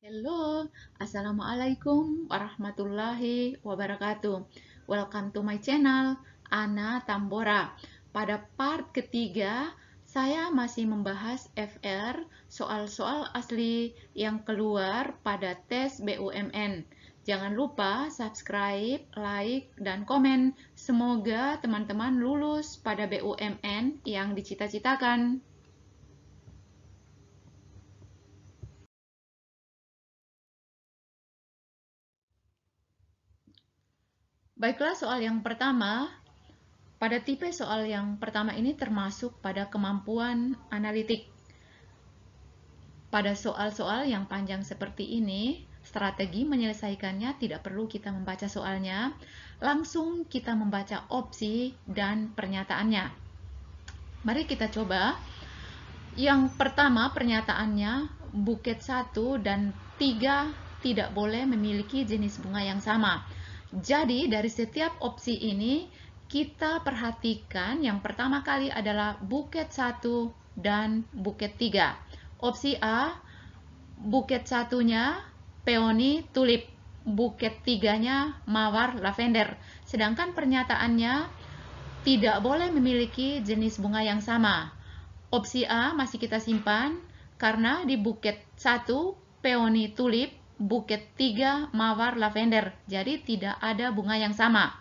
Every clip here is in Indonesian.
Hello, Assalamualaikum warahmatullahi wabarakatuh. Welcome to my channel, Ana Tambora. Pada part ketiga, saya masih membahas FR, soal-soal asli yang keluar pada tes BUMN. Jangan lupa subscribe, like, dan komen. Semoga teman-teman lulus pada BUMN yang dicita-citakan. Baiklah, soal yang pertama. Pada tipe soal yang pertama ini termasuk pada kemampuan analitik. Pada soal-soal yang panjang seperti ini, strategi menyelesaikannya tidak perlu kita membaca soalnya, langsung kita membaca opsi dan pernyataannya. Mari kita coba. Yang pertama pernyataannya, buket 1 dan 3 tidak boleh memiliki jenis bunga yang sama. Jadi dari setiap opsi ini kita perhatikan yang pertama kali adalah buket 1 dan buket 3. Opsi A, buket 1-nya peony tulip, buket 3-nya mawar lavender. Sedangkan pernyataannya tidak boleh memiliki jenis bunga yang sama. Opsi A masih kita simpan karena di buket 1 peony tulip, buket 3 mawar lavender. Jadi tidak ada bunga yang sama.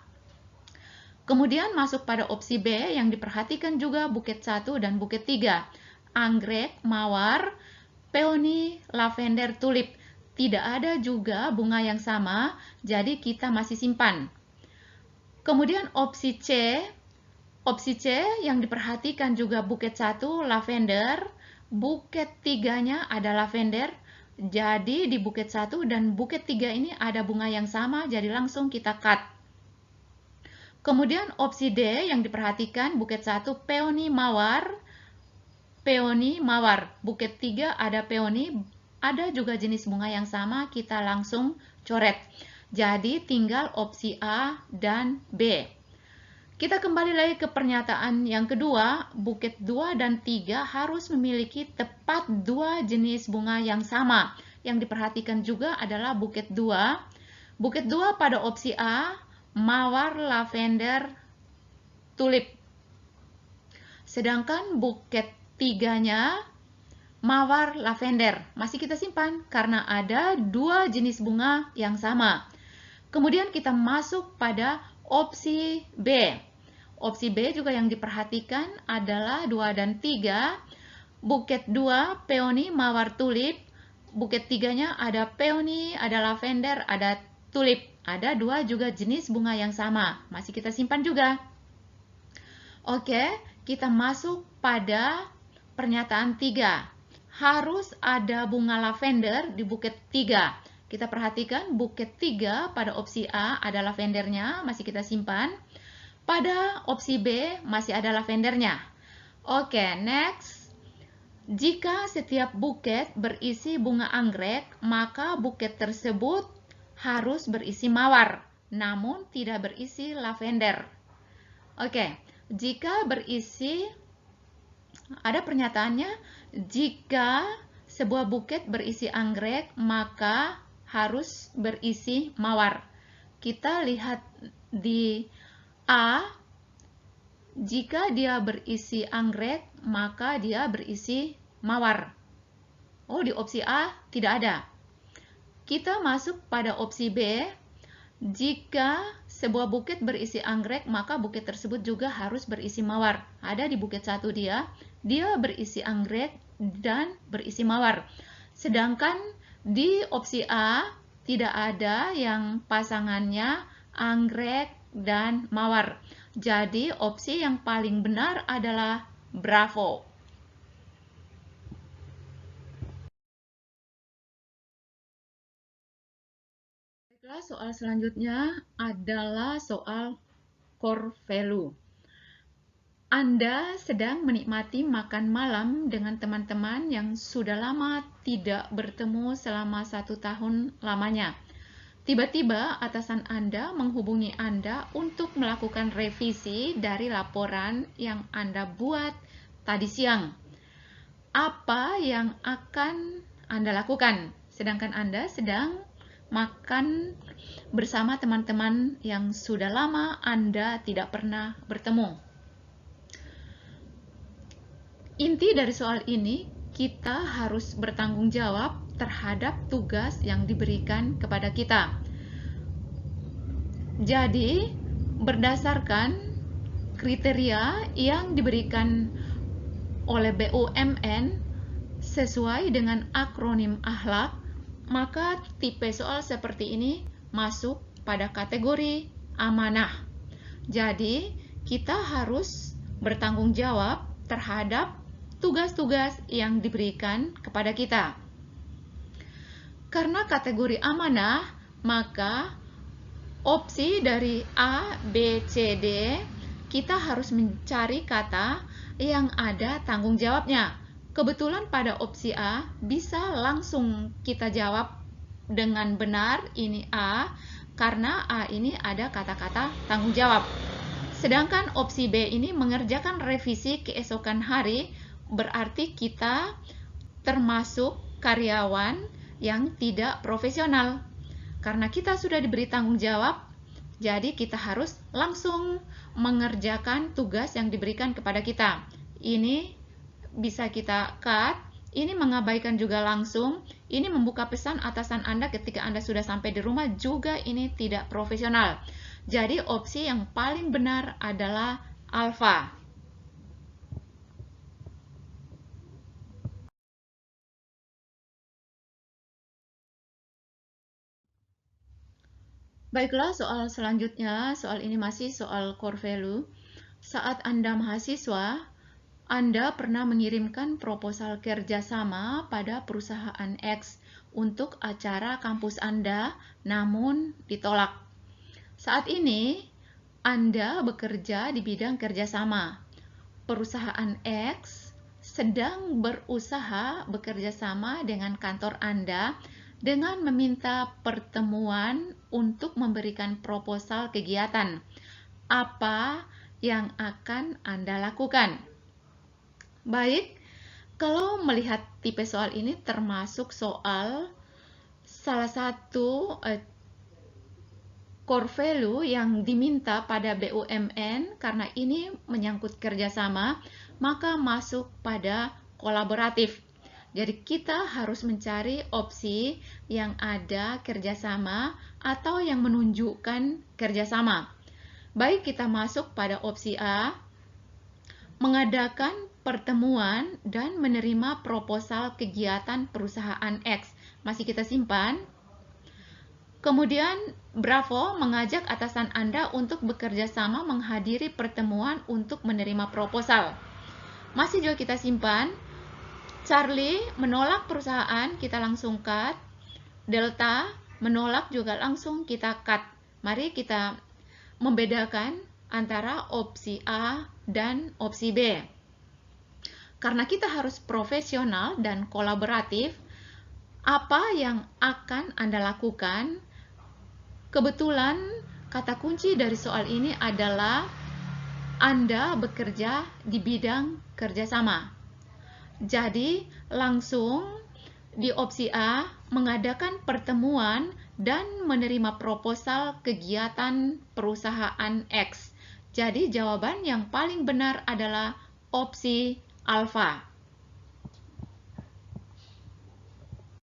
Kemudian masuk pada opsi B yang diperhatikan juga buket 1 dan buket 3. Anggrek, mawar, peony, lavender, tulip. Tidak ada juga bunga yang sama, jadi kita masih simpan. Kemudian opsi C yang diperhatikan juga buket 1 lavender, buket 3-nya ada lavender. Jadi di buket 1 dan buket 3 ini ada bunga yang sama, jadi langsung kita cut. Kemudian opsi D yang diperhatikan buket 1 peony mawar, buket 3 ada peony, ada juga jenis bunga yang sama, kita langsung coret. Jadi tinggal opsi A dan B. Kita kembali lagi ke pernyataan yang kedua, buket 2 dan 3 harus memiliki tepat 2 jenis bunga yang sama. Yang diperhatikan juga adalah buket 2. Buket 2 pada opsi A, mawar, lavender, tulip. Sedangkan buket 3-nya mawar, lavender. Masih kita simpan karena ada 2 jenis bunga yang sama. Kemudian kita masuk pada opsi B. Opsi B juga yang diperhatikan adalah 2 dan 3. Buket 2, peony, mawar, tulip. Buket 3-nya ada peony, ada lavender, ada tulip. Ada 2 juga jenis bunga yang sama. Masih kita simpan juga. Oke, kita masuk pada pernyataan 3. Harus ada bunga lavender di buket 3. Kita perhatikan buket 3 pada opsi A ada lavendernya, masih kita simpan. Pada opsi B masih ada lavendernya. Oke, next. Jika setiap buket berisi bunga anggrek, maka buket tersebut harus berisi mawar, namun tidak berisi lavender. Oke, jika berisi, ada pernyataannya, jika sebuah buket berisi anggrek, maka harus berisi mawar. Kita lihat di A, jika dia berisi anggrek, maka dia berisi mawar. Oh, di opsi A tidak ada. Kita masuk pada opsi B. Jika sebuah buket berisi anggrek, maka buket tersebut juga harus berisi mawar. Ada di buket 1 dia berisi anggrek dan berisi mawar. Sedangkan di opsi A tidak ada yang pasangannya anggrek dan mawar. Jadi opsi yang paling benar adalah bravo. Baiklah, soal selanjutnya adalah soal core value. Anda sedang menikmati makan malam dengan teman-teman yang sudah lama tidak bertemu selama 1 tahun lamanya. Tiba-tiba atasan Anda menghubungi Anda untuk melakukan revisi dari laporan yang Anda buat tadi siang. Apa yang akan Anda lakukan? sedangkan Anda sedang makan bersama teman-teman yang sudah lama Anda tidak pernah bertemu. Inti dari soal ini, kita harus bertanggung jawab terhadap tugas yang diberikan kepada kita. Jadi, berdasarkan kriteria yang diberikan oleh BUMN sesuai dengan akronim akhlak, maka tipe soal seperti ini masuk pada kategori amanah. Jadi, kita harus bertanggung jawab terhadap tugas-tugas yang diberikan kepada kita. Karena kategori amanah, maka opsi dari A, B, C, D, kita harus mencari kata yang ada tanggung jawabnya. Kebetulan pada opsi A bisa langsung kita jawab dengan benar ini A, karena A ini ada kata-kata tanggung jawab. Sedangkan opsi B ini mengerjakan revisi keesokan hari, berarti kita termasuk karyawan yang tidak profesional. Karena kita sudah diberi tanggung jawab, jadi kita harus langsung mengerjakan tugas yang diberikan kepada kita. Ini bisa kita cut, ini mengabaikan juga langsung, ini membuka pesan atasan Anda ketika Anda sudah sampai di rumah juga ini tidak profesional. Jadi opsi yang paling benar adalah alfa. Baiklah, soal selanjutnya, soal ini masih soal core value. Saat Anda mahasiswa, Anda pernah mengirimkan proposal kerjasama pada perusahaan X untuk acara kampus Anda, namun ditolak. Saat ini, Anda bekerja di bidang kerjasama. Perusahaan X sedang berusaha bekerjasama dengan kantor Anda dengan meminta pertemuan untuk memberikan proposal kegiatan. Apa yang akan Anda lakukan? Baik, kalau melihat tipe soal ini termasuk soal salah satu core value yang diminta pada BUMN, karena ini menyangkut kerjasama, maka masuk pada kolaboratif. Jadi kita harus mencari opsi yang ada kerjasama atau yang menunjukkan kerjasama. Baik, kita masuk pada opsi A, mengadakan pertemuan dan menerima proposal kegiatan perusahaan X. Masih kita simpan. Kemudian, Bravo mengajak atasan Anda untuk bekerja sama menghadiri pertemuan untuk menerima proposal. Masih juga kita simpan. Charlie menolak perusahaan, kita langsung cut. Delta menolak juga langsung kita cut. Mari kita membedakan antara opsi A dan opsi B. Karena kita harus profesional dan kolaboratif, apa yang akan Anda lakukan? Kebetulan kata kunci dari soal ini adalah Anda bekerja di bidang kerjasama. Jadi, langsung di opsi A, mengadakan pertemuan dan menerima proposal kegiatan perusahaan X. Jadi, jawaban yang paling benar adalah opsi alfa.